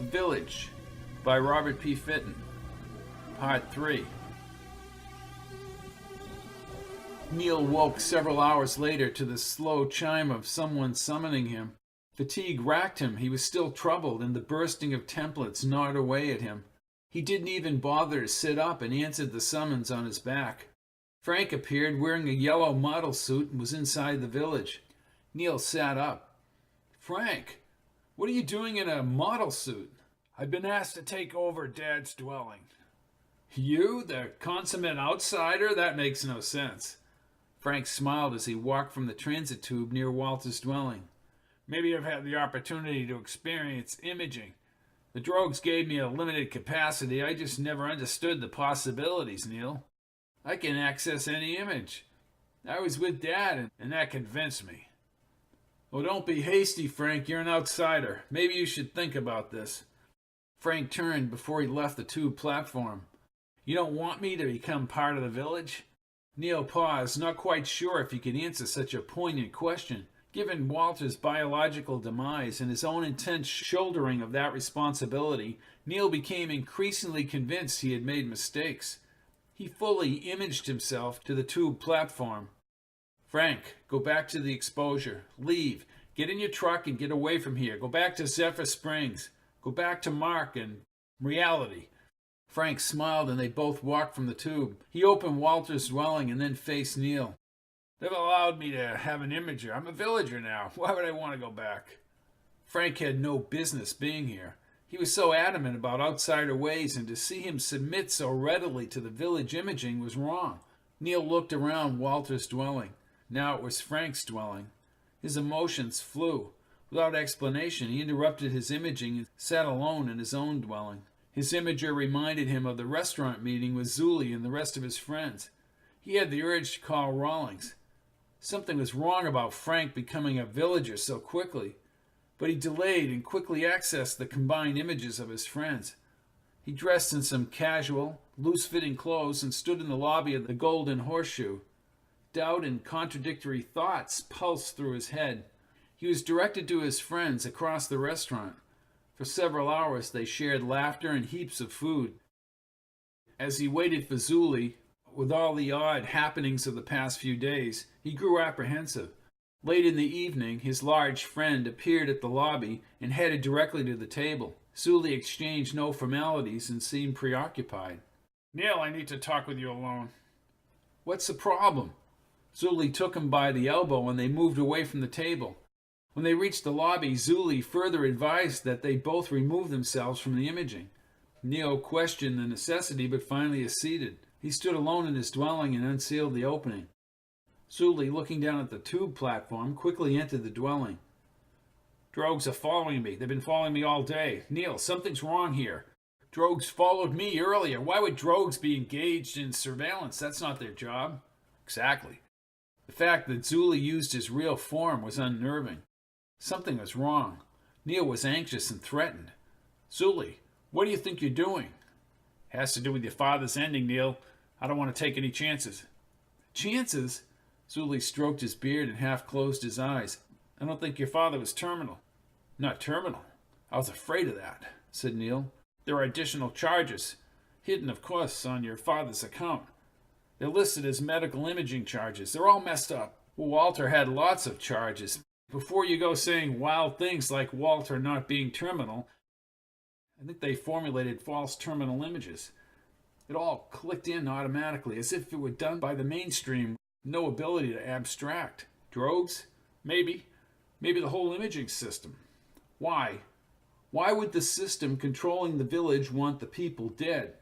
Village by Robert P. Fitton, Part 3. Neal woke several hours later to the slow chime of someone summoning him. Fatigue racked him. He was still troubled, and the bursting of templates gnawed away at him. He didn't even bother to sit up and answered the summons on his back. Frank appeared wearing a yellow model suit and was inside the village. Neal sat up. "Frank, what are you doing in a model suit?" "I've been asked to take over Dad's dwelling." "You, the consummate outsider? That makes no sense." Frank smiled as he walked from the transit tube near Walter's dwelling. "Maybe I've had the opportunity to experience imaging. The drogues gave me a limited capacity. I just never understood the possibilities, Neal. I can access any image. I was with Dad, and that convinced me." "Oh, don't be hasty, Frank. You're an outsider. Maybe you should think about this." Frank turned before he left the tube platform. "You don't want me to become part of the village?" Neal paused, not quite sure if he could answer such a poignant question. Given Walter's biological demise and his own intense shouldering of that responsibility, Neal became increasingly convinced he had made mistakes. He fully imaged himself to the tube platform. "Frank, go back to the exposure. Leave. Get in your truck and get away from here. Go back to Zephyr Springs. Go back to Mark and reality." Frank smiled, and they both walked from the tube. He opened Walter's dwelling and then faced Neal. "They've allowed me to have an imager. I'm a villager now. Why would I want to go back?" Frank had no business being here. He was so adamant about outsider ways, and to see him submit so readily to the village imaging was wrong. Neal looked around Walter's dwelling. Now it was Frank's dwelling. His emotions flew. Without explanation, he interrupted his imaging and sat alone in his own dwelling. His imager reminded him of the restaurant meeting with Zuli and the rest of his friends. He had the urge to call Rawlings. Something was wrong about Frank becoming a villager so quickly, but he delayed and quickly accessed the combined images of his friends. He dressed in some casual, loose-fitting clothes and stood in the lobby of the Golden Horseshoe. Doubt and contradictory thoughts pulsed through his head. He was directed to his friends across the restaurant. For several hours they shared laughter and heaps of food. As he waited for Zuli, with all the odd happenings of the past few days, he grew apprehensive. Late in the evening, his large friend appeared at the lobby and headed directly to the table. Zuli exchanged no formalities and seemed preoccupied. "Neal, I need to talk with you alone." "What's the problem?" Zuli took him by the elbow and they moved away from the table. When they reached the lobby, Zuli further advised that they both remove themselves from the imaging. Neal questioned the necessity, but finally acceded. He stood alone in his dwelling and unsealed the opening. Zuli, looking down at the tube platform, quickly entered the dwelling. "Drogues are following me. They've been following me all day. Neal, something's wrong here. Drogues followed me earlier. Why would drogues be engaged in surveillance? That's not their job." "Exactly." The fact that Zuli used his real form was unnerving. Something was wrong. Neal was anxious and threatened. "Zuli, what do you think you're doing?" "Has to do with your father's ending, Neal. I don't want to take any chances." "Chances?" Zuli stroked his beard and half closed his eyes. "I don't think your father was terminal." "Not terminal? I was afraid of that," said Neal. "There are additional charges, hidden, of course, on your father's account. They're listed as medical imaging charges. They're all messed up." "Well, Walter had lots of charges. Before you go saying wild things like Walter not being terminal, I think they formulated false terminal images. It all clicked in automatically, as if it were done by the mainstream, no ability to abstract. Drogues? Maybe. Maybe the whole imaging system. Why? Why would the system controlling the village want the people dead?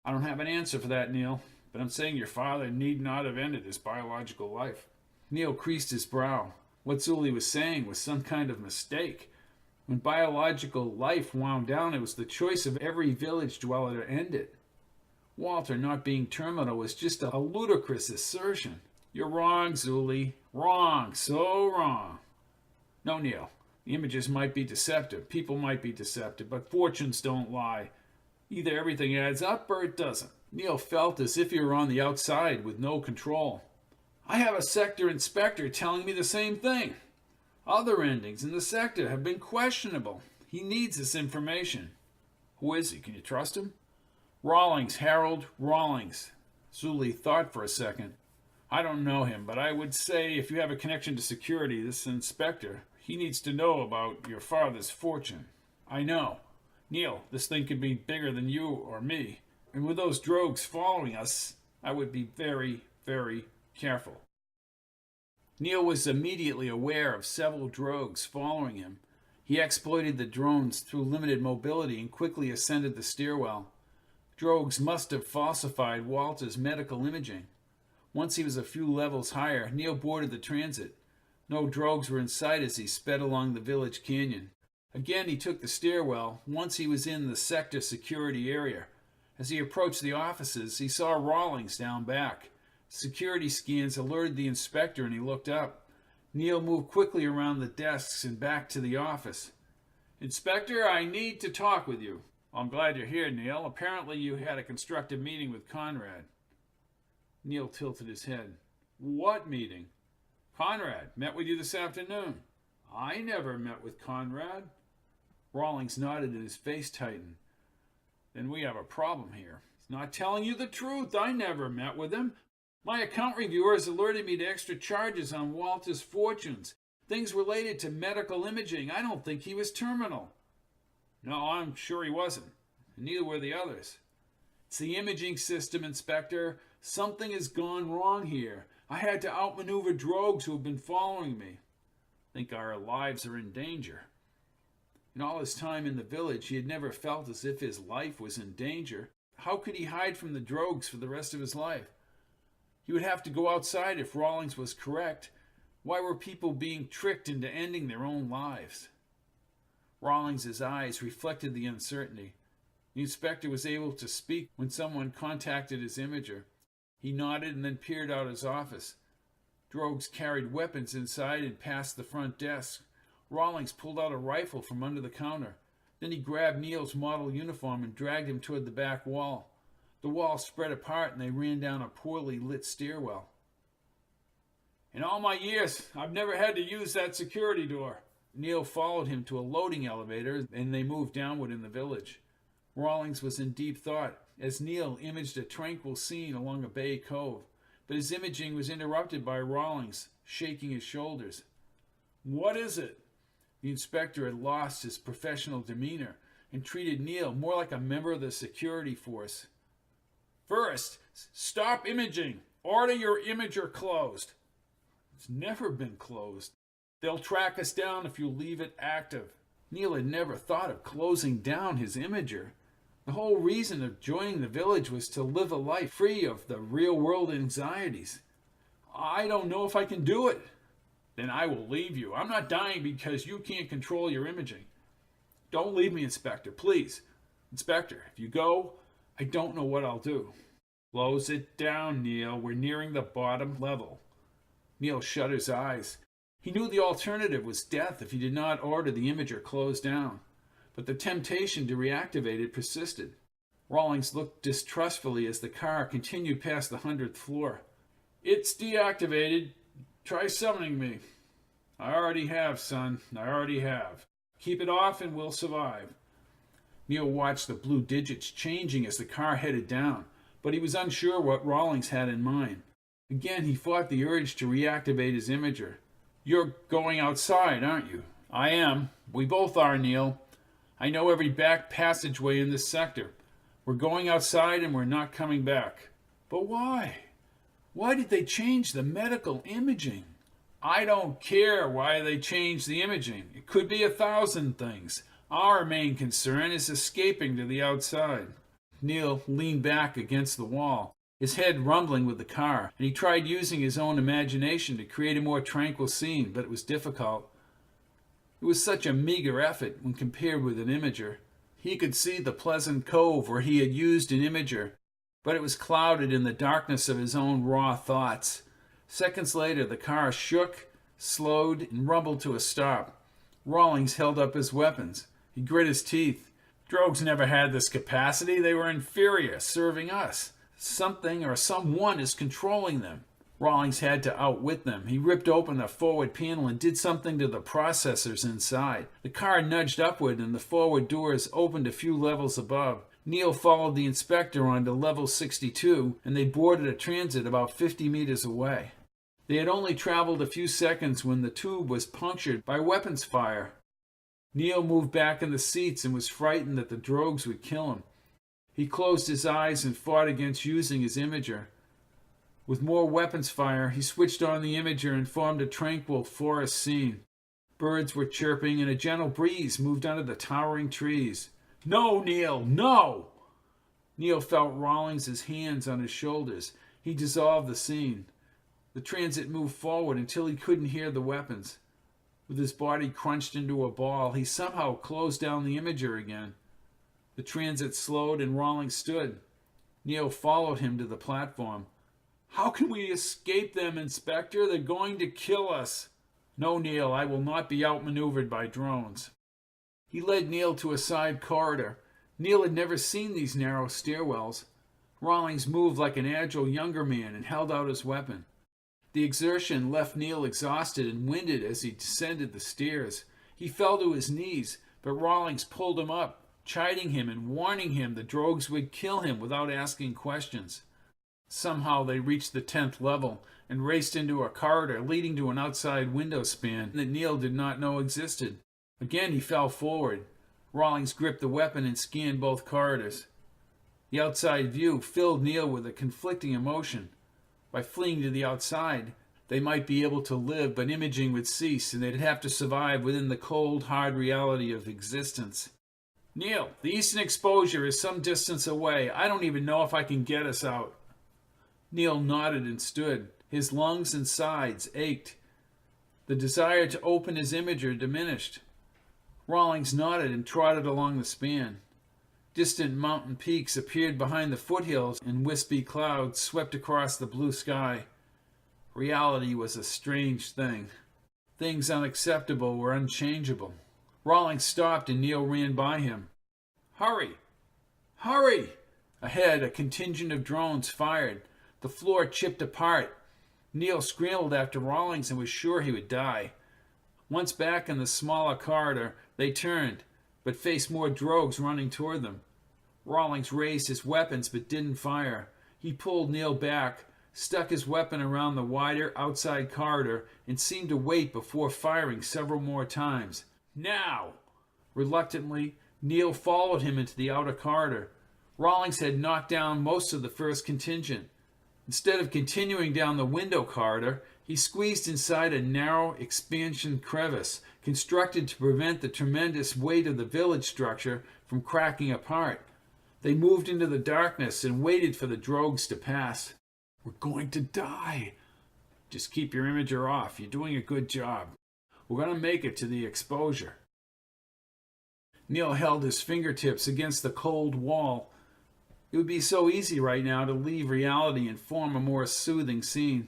I don't have an answer for that, Neal, but I'm saying your father need not have ended his biological life." Neal creased his brow. What Zuli was saying was some kind of mistake. When biological life wound down, it was the choice of every village dweller to end it. Walter not being terminal was just a ludicrous assertion. "You're wrong, Zuli. Wrong. So wrong." "No, Neal. The images might be deceptive. People might be deceptive, but fortunes don't lie. Either everything adds up or it doesn't." Neal felt as if he were on the outside with no control. "I have a sector inspector telling me the same thing. Other endings in the sector have been questionable. He needs this information." Who is he? Can you trust him? Rawlings, Harold Rawlings. Zully thought for a second. I don't know him, but I would say if you have a connection to security, this inspector, he needs to know about your father's fortune. I know. Neal, this thing could be bigger than you or me. And with those drogues following us, I would be very, very careful. Neal was immediately aware of several drogues following him. He exploited the drones through limited mobility and quickly ascended the stairwell. Drogues must have falsified Walter's medical imaging. Once he was a few levels higher, Neal boarded the transit. No drogues were in sight as he sped along the village canyon. Again he took the stairwell. Once he was in the sector security area. As he approached the offices, he saw Rawlings down back. Security scans alerted the inspector and he looked up. Neal moved quickly around the desks and back to the office. Inspector, I need to talk with you. I'm glad you're here, Neal. Apparently you had a constructive meeting with Conrad. Neal tilted his head. What meeting? Conrad met with you this afternoon. I never met with Conrad. Rawlings nodded and his face tightened. Then we have a problem here. He's not telling you the truth. I never met with him. My account reviewer has alerted me to extra charges on Walter's fortunes. Things related to medical imaging. I don't think he was terminal. No, I'm sure he wasn't. And neither were the others. It's the imaging system, Inspector. Something has gone wrong here. I had to outmaneuver drogues who have been following me. I think our lives are in danger. In all his time in the village, he had never felt as if his life was in danger. How could he hide from the drogues for the rest of his life? He would have to go outside if Rawlings was correct. Why were people being tricked into ending their own lives? Rawlings' eyes reflected the uncertainty. The inspector was able to speak when someone contacted his imager. He nodded and then peered out his office. Drogues carried weapons inside and past the front desk. Rawlings pulled out a rifle from under the counter. Then he grabbed Neal's model uniform and dragged him toward the back wall. The wall spread apart and they ran down a poorly lit stairwell. In all my years, I've never had to use that security door. Neal followed him to a loading elevator and they moved downward in the village. Rawlings was in deep thought as Neal imaged a tranquil scene along a bay cove, but his imaging was interrupted by Rawlings, shaking his shoulders. What is it? The inspector had lost his professional demeanor and treated Neal more like a member of the security force. First, stop imaging. Order your imager closed. It's never been closed. They'll track us down if you leave it active. Neal had never thought of closing down his imager. The whole reason of joining the village was to live a life free of the real-world anxieties. I don't know if I can do it. Then I will leave you. I'm not dying because you can't control your imaging. Don't leave me, Inspector, please. Inspector, if you go, I don't know what I'll do. Close it down, Neal. We're nearing the bottom level. Neal shut his eyes. He knew the alternative was death if he did not order the imager closed down. But the temptation to reactivate it persisted. Rawlings looked distrustfully as the car continued past the 100th floor. It's deactivated. Try summoning me. I already have, son. I already have. Keep it off and we'll survive. Neal watched the blue digits changing as the car headed down, but he was unsure what Rawlings had in mind. Again, he fought the urge to reactivate his imager. You're going outside, aren't you? I am. We both are, Neal. I know every back passageway in this sector. We're going outside and we're not coming back. But why? Why did they change the medical imaging? I don't care why they changed the imaging. It could be 1,000 things. Our main concern is escaping to the outside. Neal leaned back against the wall, his head rumbling with the car, and he tried using his own imagination to create a more tranquil scene, but it was difficult. It was such a meager effort when compared with an imager. He could see the pleasant cove where he had used an imager, but it was clouded in the darkness of his own raw thoughts. Seconds later, the car shook, slowed, and rumbled to a stop. Rawlings held up his weapons. He grit his teeth. Drogues never had this capacity. They were inferior, serving us. Something or someone is controlling them. Rawlings had to outwit them. He ripped open the forward panel and did something to the processors inside. The car nudged upward and the forward doors opened a few levels above. Neal followed the inspector onto level 62 and they boarded a transit about 50 meters away. They had only traveled a few seconds when the tube was punctured by weapons fire. Neal moved back in the seats and was frightened that the drogues would kill him. He closed his eyes and fought against using his imager. With more weapons fire, he switched on the imager and formed a tranquil forest scene. Birds were chirping and a gentle breeze moved under the towering trees. "No, Neal, no!" Neal felt Rawlings' hands on his shoulders. He dissolved the scene. The transit moved forward until he couldn't hear the weapons. With his body crunched into a ball, he somehow closed down the imager again. The transit slowed and Rawlings stood. Neal followed him to the platform. "How can we escape them, Inspector? They're going to kill us." "No, Neal, I will not be outmaneuvered by drones." He led Neal to a side corridor. Neal had never seen these narrow stairwells. Rawlings moved like an agile younger man and held out his weapon. The exertion left Neal exhausted and winded as he descended the stairs. He fell to his knees, but Rawlings pulled him up, chiding him and warning him the drogues would kill him without asking questions. Somehow they reached the 10th level and raced into a corridor leading to an outside window span that Neal did not know existed. Again he fell forward. Rawlings gripped the weapon and scanned both corridors. The outside view filled Neal with a conflicting emotion. By fleeing to the outside, they might be able to live, but imaging would cease and they'd have to survive within the cold, hard reality of existence. "Neal, the eastern exposure is some distance away. I don't even know if I can get us out." Neal nodded and stood. His lungs and sides ached. The desire to open his imager diminished. Rawlings nodded and trotted along the span. Distant mountain peaks appeared behind the foothills and wispy clouds swept across the blue sky. Reality was a strange thing. Things unacceptable were unchangeable. Rawlings stopped and Neal ran by him. "Hurry! Hurry!" Ahead, a contingent of drones fired. The floor chipped apart. Neal scrambled after Rawlings and was sure he would die. Once back in the smaller corridor, they turned, but faced more drogues running toward them. Rawlings raised his weapons but didn't fire. He pulled Neal back, stuck his weapon around the wider outside corridor, and seemed to wait before firing several more times. "Now!" Reluctantly, Neal followed him into the outer corridor. Rawlings had knocked down most of the first contingent. Instead of continuing down the window corridor, he squeezed inside a narrow expansion crevice constructed to prevent the tremendous weight of the village structure from cracking apart. They moved into the darkness and waited for the drogues to pass. "We're going to die." "Just keep your imager off. You're doing a good job. We're going to make it to the exposure." Neal held his fingertips against the cold wall. It would be so easy right now to leave reality and form a more soothing scene.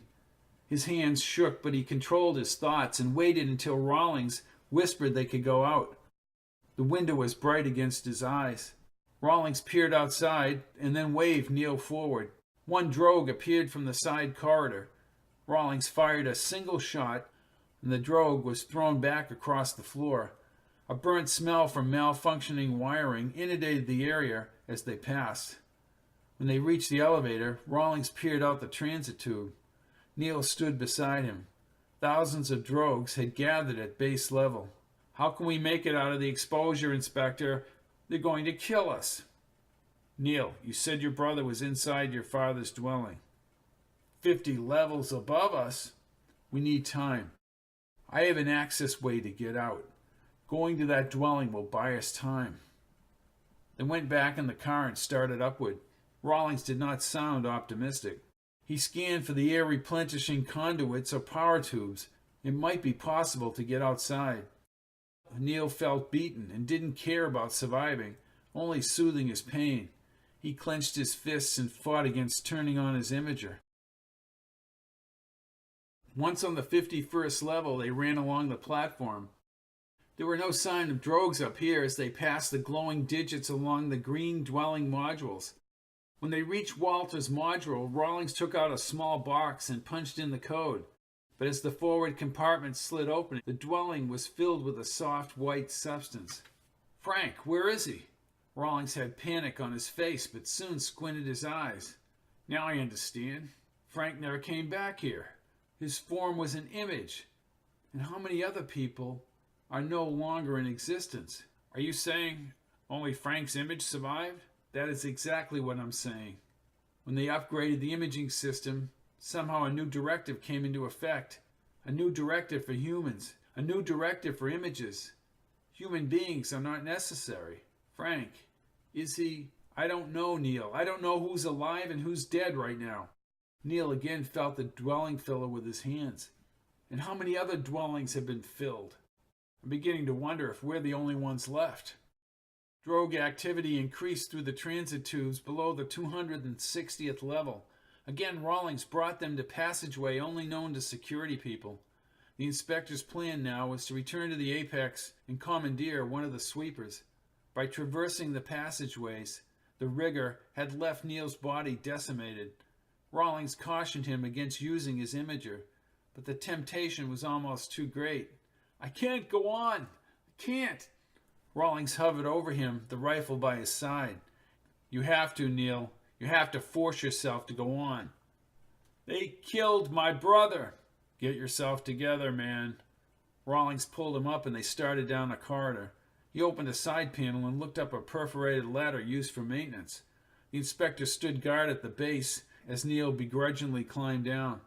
His hands shook, but he controlled his thoughts and waited until Rawlings whispered they could go out. The window was bright against his eyes. Rawlings peered outside and then waved Neal forward. One drogue appeared from the side corridor. Rawlings fired a single shot, and the drogue was thrown back across the floor. A burnt smell from malfunctioning wiring inundated the area as they passed. When they reached the elevator, Rawlings peered out the transit tube. Neal stood beside him. Thousands of drogues had gathered at base level. "How can we make it out of the exposure, Inspector? They're going to kill us." "Neal, you said your brother was inside your father's dwelling." 50 levels above us. We need time. I have an access way to get out. Going to that dwelling will buy us time." They went back in the car and started upward. Rawlings did not sound optimistic. He scanned for the air replenishing conduits or power tubes. It might be possible to get outside. Neal felt beaten and didn't care about surviving, only soothing his pain. He clenched his fists and fought against turning on his imager. Once on the 51st level, they ran along the platform. There were no sign of drogues up here as they passed the glowing digits along the green dwelling modules. When they reached Walter's module, Rawlings took out a small box and punched in the code. But as the forward compartment slid open, the dwelling was filled with a soft white substance. "Frank, where is he?" Rawlings had panic on his face, but soon squinted his eyes. "Now I understand. Frank never came back here. His form was an image. And how many other people are no longer in existence?" "Are you saying only Frank's image survived?" "That is exactly what I'm saying. When they upgraded the imaging system, somehow a new directive came into effect. A new directive for humans. A new directive for images. Human beings are not necessary. Frank, is he... I don't know, Neal. I don't know who's alive and who's dead right now." Neal again felt the dwelling filler with his hands. "And how many other dwellings have been filled? I'm beginning to wonder if we're the only ones left." Drogue activity increased through the transit tubes below the 260th level. Again, Rawlings brought them to passageway only known to security people. The inspector's plan now was to return to the apex and commandeer one of the sweepers. By traversing the passageways, the rigor had left Neal's body decimated. Rawlings cautioned him against using his imager, but the temptation was almost too great. "I can't go on. I can't." Rawlings hovered over him, the rifle by his side. "You have to, Neal. You have to force yourself to go on." "They killed my brother." "Get yourself together, man." Rawlings pulled him up and they started down a corridor. He opened a side panel and looked up a perforated ladder used for maintenance. The inspector stood guard at the base as Neal begrudgingly climbed down.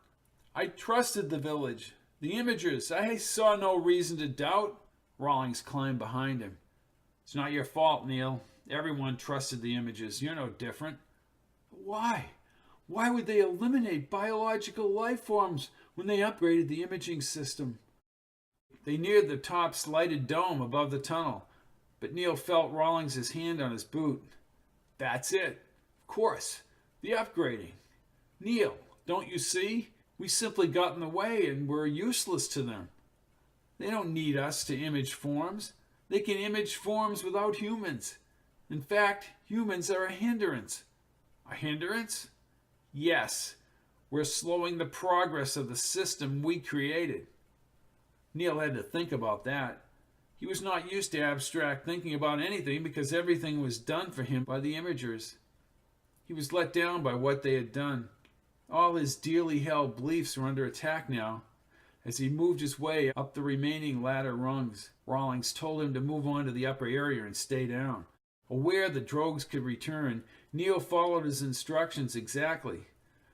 "I trusted the village. The imagers. I saw no reason to doubt." Rawlings climbed behind him. "It's not your fault, Neal. Everyone trusted the images. You're no different." "Why? Why would they eliminate biological life forms when they upgraded the imaging system?" They neared the top's lighted dome above the tunnel, but Neal felt Rawlings' hand on his boot. "That's it. Of course. The upgrading. Neal, don't you see? We simply got in the way and we're useless to them. They don't need us to image forms. They can image forms without humans. In fact, humans are a hindrance." "A hindrance?" "Yes. We're slowing the progress of the system we created." Neal had to think about that. He was not used to abstract thinking about anything because everything was done for him by the imagers. He was let down by what they had done. All his dearly held beliefs were under attack now. As he moved his way up the remaining ladder rungs, Rawlings told him to move on to the upper area and stay down. Aware the drogues could return, Neal followed his instructions exactly.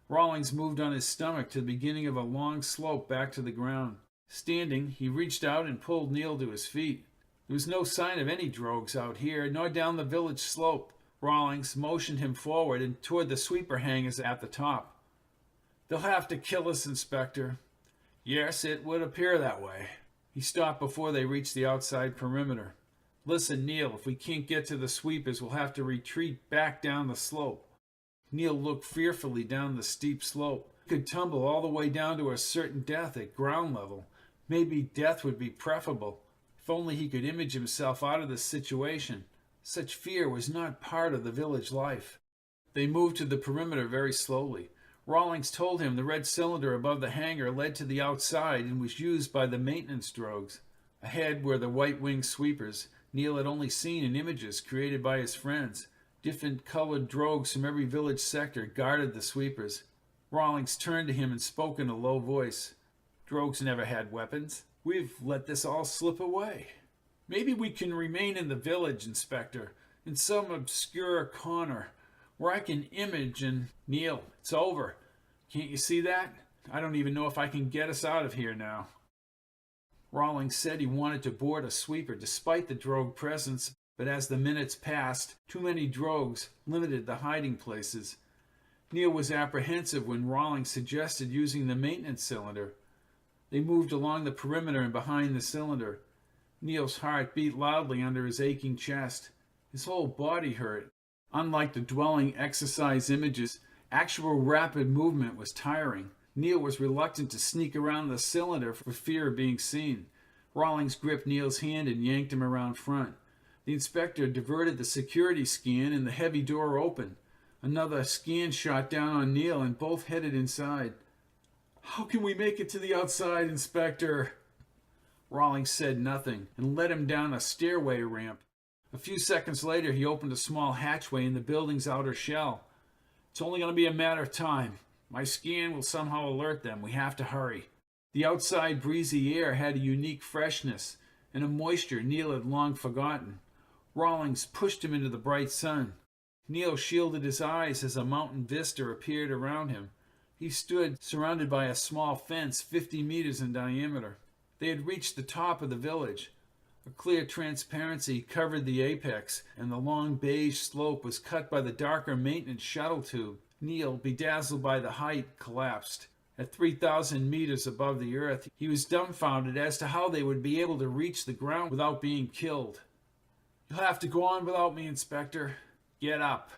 Rawlings moved on his stomach to the beginning of a long slope back to the ground. Standing, he reached out and pulled Neal to his feet. There was no sign of any drogues out here, nor down the village slope. Rawlings motioned him forward and toward the sweeper hangars at the top. "They'll have to kill us, Inspector." "Yes, it would appear that way." He stopped before they reached the outside perimeter. "Listen, Neal, if we can't get to the sweepers, we'll have to retreat back down the slope." Neal looked fearfully down the steep slope. He could tumble all the way down to a certain death at ground level. Maybe death would be preferable. If only he could image himself out of this situation. Such fear was not part of the village life. They moved to the perimeter very slowly. Rawlings told him the red cylinder above the hangar led to the outside and was used by the maintenance drogues. Ahead were the white-winged sweepers. Neal had only seen in images created by his friends. Different colored drogues from every village sector guarded the sweepers. Rawlings turned to him and spoke in a low voice. "Drogues never had weapons. We've let this all slip away. Maybe we can remain in the village, Inspector, in some obscure corner, where I can image and..." "Neal, it's over. Can't you see that? I don't even know if I can get us out of here now." Rawlings said he wanted to board a sweeper despite the drogue presence, but as the minutes passed, too many drogues limited the hiding places. Neal was apprehensive when Rawlings suggested using the maintenance cylinder. They moved along the perimeter and behind the cylinder. Neal's heart beat loudly under his aching chest. His whole body hurt. Unlike the dwelling exercise images, actual rapid movement was tiring. Neal was reluctant to sneak around the cylinder for fear of being seen. Rawlings gripped Neal's hand and yanked him around front. The inspector diverted the security scan and the heavy door opened. Another scan shot down on Neal, and both headed inside. "How can we make it to the outside, Inspector?" Rawlings said nothing and led him down a stairway ramp. A few seconds later, he opened a small hatchway in the building's outer shell. "It's only going to be a matter of time. My scan will somehow alert them. We have to hurry." The outside breezy air had a unique freshness and a moisture Neal had long forgotten. Rawlings pushed him into the bright sun. Neal shielded his eyes as a mountain vista appeared around him. He stood surrounded by a small fence 50 meters in diameter. They had reached the top of the village. A clear transparency covered the apex, and the long beige slope was cut by the darker maintenance shuttle tube. Neal, bedazzled by the height, collapsed. At 3,000 meters above the earth, he was dumbfounded as to how they would be able to reach the ground without being killed. "You'll have to go on without me, Inspector." "Get up."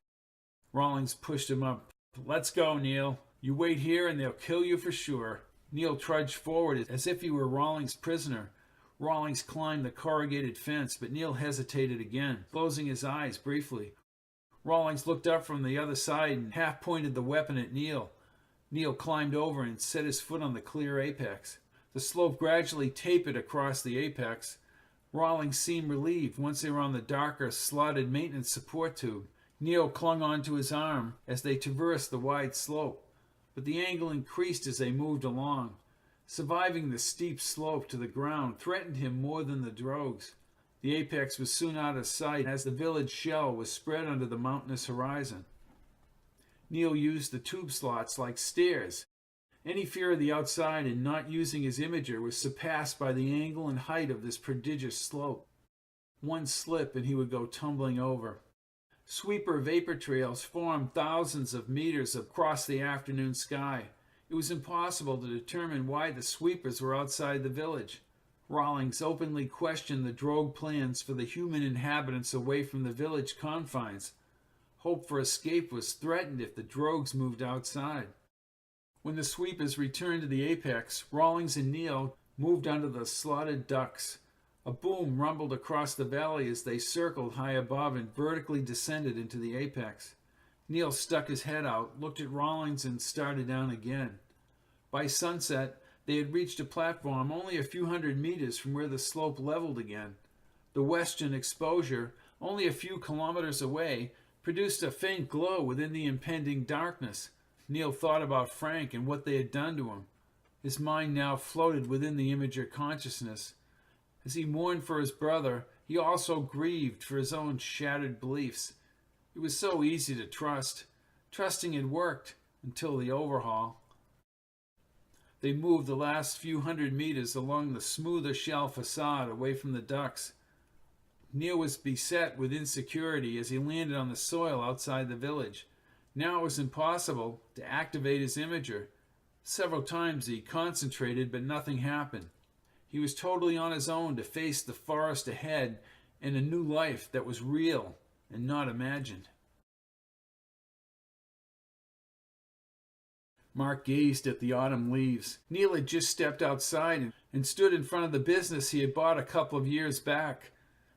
Rawlings pushed him up. "Let's go, Neal. You wait here and they'll kill you for sure." Neal trudged forward as if he were Rawlings' prisoner. Rawlings climbed the corrugated fence, but Neal hesitated again, closing his eyes briefly. Rawlings looked up from the other side and half pointed the weapon at Neal. Neal climbed over and set his foot on the clear apex. The slope gradually tapered across the apex. Rawlings seemed relieved once they were on the darker, slotted maintenance support tube. Neal clung onto his arm as they traversed the wide slope, but the angle increased as they moved along. Surviving the steep slope to the ground threatened him more than the drogues. The apex was soon out of sight as the village shell was spread under the mountainous horizon. Neal used the tube slots like stairs. Any fear of the outside and not using his imager was surpassed by the angle and height of this prodigious slope. One slip and he would go tumbling over. Sweeper vapor trails formed thousands of meters across the afternoon sky. It was impossible to determine why the sweepers were outside the village. Rawlings openly questioned the drogue plans for the human inhabitants away from the village confines. Hope for escape was threatened if the drogues moved outside. When the sweepers returned to the apex, Rawlings and Neal moved under the slotted ducts. A boom rumbled across the valley as they circled high above and vertically descended into the apex. Neal stuck his head out, looked at Rawlings, and started down again. By sunset, they had reached a platform only a few hundred meters from where the slope leveled again. The western exposure, only a few kilometers away, produced a faint glow within the impending darkness. Neal thought about Frank and what they had done to him. His mind now floated within the imager consciousness. As he mourned for his brother, he also grieved for his own shattered beliefs. It was so easy to trust. Trusting had worked until the overhaul. They moved the last few hundred meters along the smoother shell facade away from the ducts. Neal was beset with insecurity as he landed on the soil outside the village. Now it was impossible to activate his imager. Several times he concentrated, but nothing happened. He was totally on his own to face the forest ahead and a new life that was real and not imagined. Mark gazed at the autumn leaves. Neal had just stepped outside and stood in front of the business he had bought a couple of years back.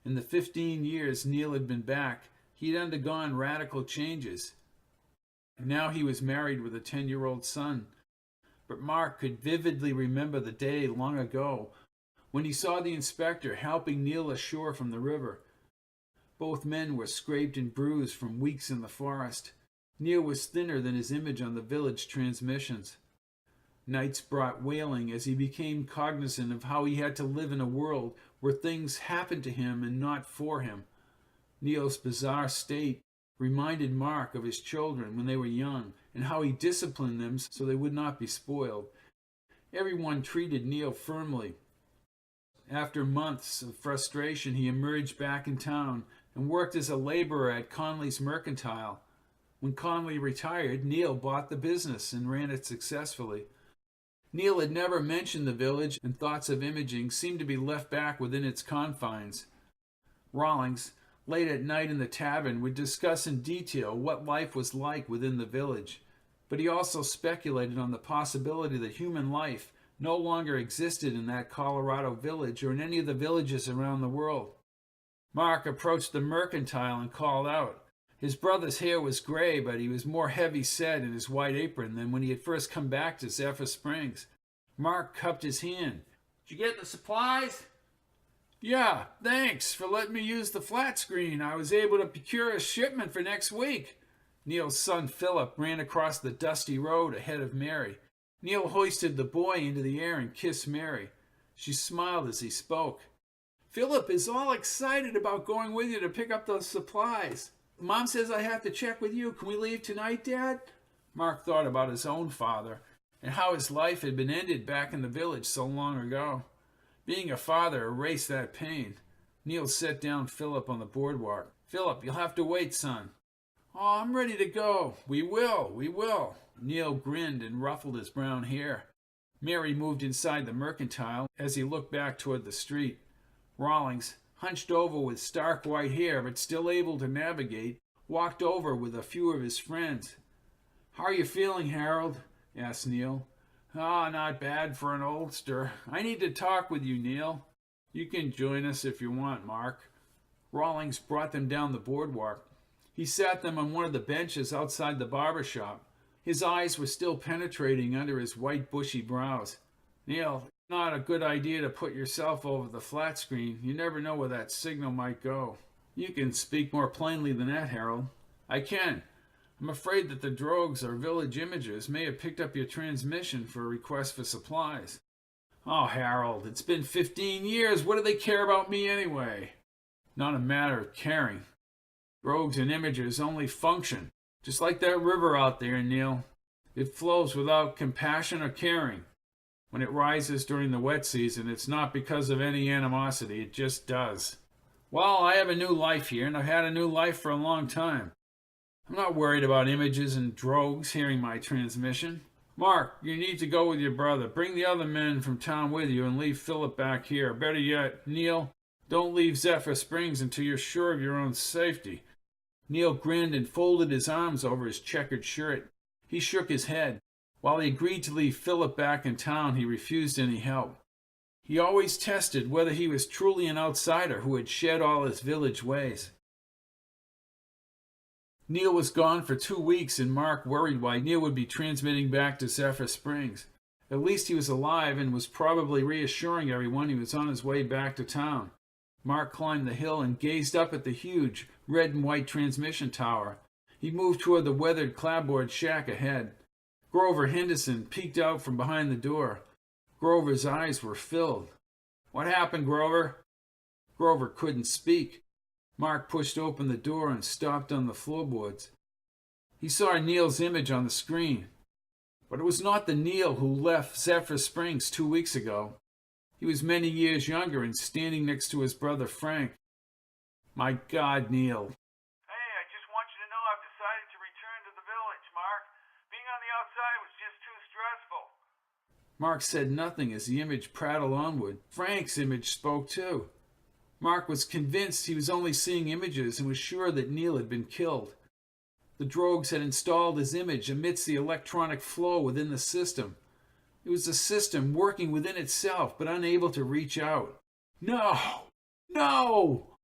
In the 15 years Neal had been back, he had undergone radical changes. Now he was married with a 10-year-old son. But Mark could vividly remember the day long ago when he saw the inspector helping Neal ashore from the river. Both men were scraped and bruised from weeks in the forest. Neal was thinner than his image on the village transmissions. Nights brought wailing as he became cognizant of how he had to live in a world where things happened to him and not for him. Neal's bizarre state reminded Mark of his children when they were young and how he disciplined them so they would not be spoiled. Everyone treated Neal firmly. After months of frustration, he emerged back in town and worked as a laborer at Conley's Mercantile. When Conley retired, Neal bought the business and ran it successfully. Neal had never mentioned the village, and thoughts of imaging seemed to be left back within its confines. Rawlings, late at night in the tavern, would discuss in detail what life was like within the village, but he also speculated on the possibility that human life no longer existed in that Colorado village or in any of the villages around the world. Mark approached the Mercantile and called out, His brother's hair was gray, but he was more heavy-set in his white apron than when he had first come back to Zephyr Springs. Mark cupped his hand. "Did you get the supplies?" "Yeah, thanks for letting me use the flat screen. I was able to procure a shipment for next week." Neil's son Philip ran across the dusty road ahead of Mary. Neil hoisted the boy into the air and kissed Mary. She smiled as he spoke. "Philip is all excited about going with you to pick up those supplies. Mom says I have to check with you. Can we leave tonight, Dad?" Mark thought about his own father and how his life had been ended back in the village so long ago. Being a father erased that pain. Neil set down Philip on the boardwalk. "Philip, you'll have to wait, son." "Oh, I'm ready to go." We will. Neil grinned and ruffled his brown hair. Mary moved inside the mercantile as he looked back toward the street. Rawlings, hunched over with stark white hair but still able to navigate, walked over with a few of his friends. "How are you feeling, Harold?" asked Neil. "Ah, not bad for an oldster. I need to talk with you, Neil." "You can join us if you want, Mark." Rawlings brought them down the boardwalk. He sat them on one of the benches outside the barber shop. His eyes were still penetrating under his white bushy brows. "Neil, not a good idea to put yourself over the flat screen. You never know where that signal might go." "You can speak more plainly than that, Harold." "I can. I'm afraid that the drogues or village imagers may have picked up your transmission for a request for supplies." "Oh, Harold, it's been 15 years. What do they care about me anyway?" "Not a matter of caring. Drogues and imagers only function, just like that river out there, Neil. It flows without compassion or caring. When it rises during the wet season, it's not because of any animosity. It just does. Well, I have a new life here, and I've had a new life for a long time. I'm not worried about images and drogues hearing my transmission. Mark, you need to go with your brother. Bring the other men from town with you and leave Philip back here. Better yet, Neil, don't leave Zephyr Springs until you're sure of your own safety." Neil grinned and folded his arms over his checkered shirt. He shook his head. While he agreed to leave Philip back in town, he refused any help. He always tested whether he was truly an outsider who had shed all his village ways. Neil was gone for 2 weeks, and Mark worried why Neil would be transmitting back to Zephyr Springs. At least he was alive and was probably reassuring everyone he was on his way back to town. Mark climbed the hill and gazed up at the huge red and white transmission tower. He moved toward the weathered clapboard shack ahead. Grover Henderson peeked out from behind the door. Grover's eyes were filled. "What happened, Grover?" Grover couldn't speak. Mark pushed open the door and stopped on the floorboards. He saw Neil's image on the screen. But it was not the Neil who left Zephyr Springs 2 weeks ago. He was many years younger and standing next to his brother Frank. "My God, Neil." "Hey, I just want you to know I've decided to return to the village, Mark. Being on the outside was just too stressful." Mark said nothing as the image prattled onward. Frank's image spoke too. Mark was convinced he was only seeing images and was sure that Neil had been killed. The drogues had installed his image amidst the electronic flow within the system. It was a system working within itself, but unable to reach out. "No! No!"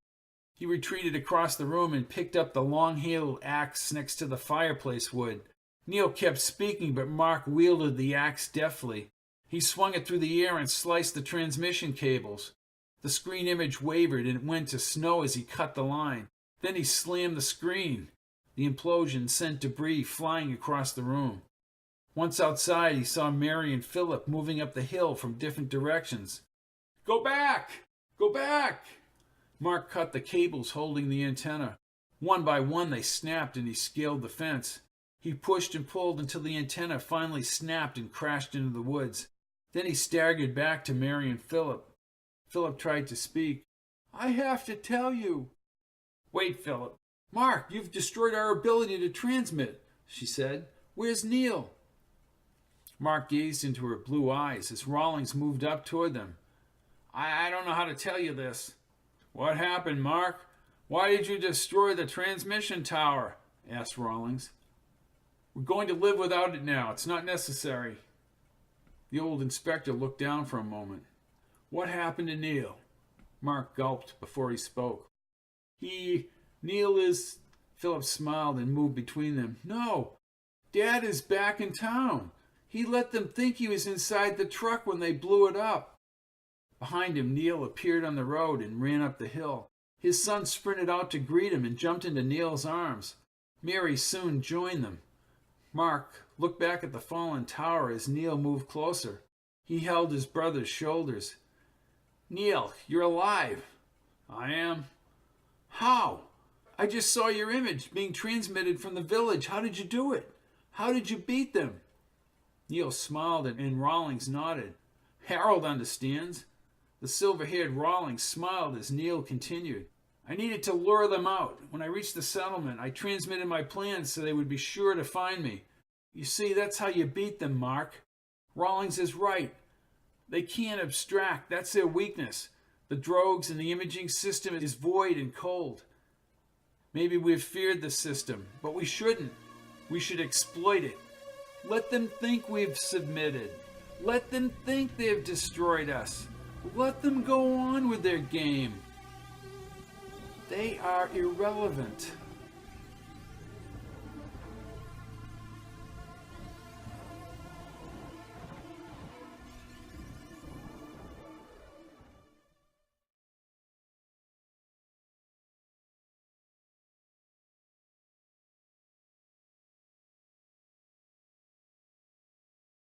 He retreated across the room and picked up the long-handled axe next to the fireplace wood. Neil kept speaking, but Mark wielded the axe deftly. He swung it through the air and sliced the transmission cables. The screen image wavered and it went to snow as he cut the line. Then he slammed the screen. The implosion sent debris flying across the room. Once outside, he saw Mary and Philip moving up the hill from different directions. "Go back! Go back!" Mark cut the cables holding the antenna. One by one they snapped and he scaled the fence. He pushed and pulled until the antenna finally snapped and crashed into the woods. Then he staggered back to Mary and Philip. Philip tried to speak. "I have to tell you." "Wait, Philip." "Mark, you've destroyed our ability to transmit," she said. "Where's Neil?" Mark gazed into her blue eyes as Rawlings moved up toward them. I don't know how to tell you this." "What happened, Mark? Why did you destroy the transmission tower?" asked Rawlings. "We're going to live without it now. It's not necessary." The old inspector looked down for a moment. "What happened to Neil?" Mark gulped before he spoke. Neil is..." Philip smiled and moved between them. No, Dad is back in town. He let them think he was inside the truck when they blew it up. Behind him, Neal appeared on the road and ran up the hill. His son sprinted out to greet him and jumped into Neal's arms. Mary soon joined them. Mark looked back at the fallen tower as Neal moved closer. He held his brother's shoulders. Neal, you're alive. I am. How? I just saw your image being transmitted from the village. How did you do it? How did you beat them? Neal smiled and Rawlings nodded. Harold understands. The silver-haired Rawlings smiled as Neal continued. I needed to lure them out. When I reached the settlement, I transmitted my plans so they would be sure to find me. You see, that's how you beat them, Mark. Rawlings is right. They can't abstract. That's their weakness. The drogues and the imaging system is void and cold. Maybe we've feared the system, but we shouldn't. We should exploit it. Let them think we've submitted. Let them think they've destroyed us. Let them go on with their game. They are irrelevant.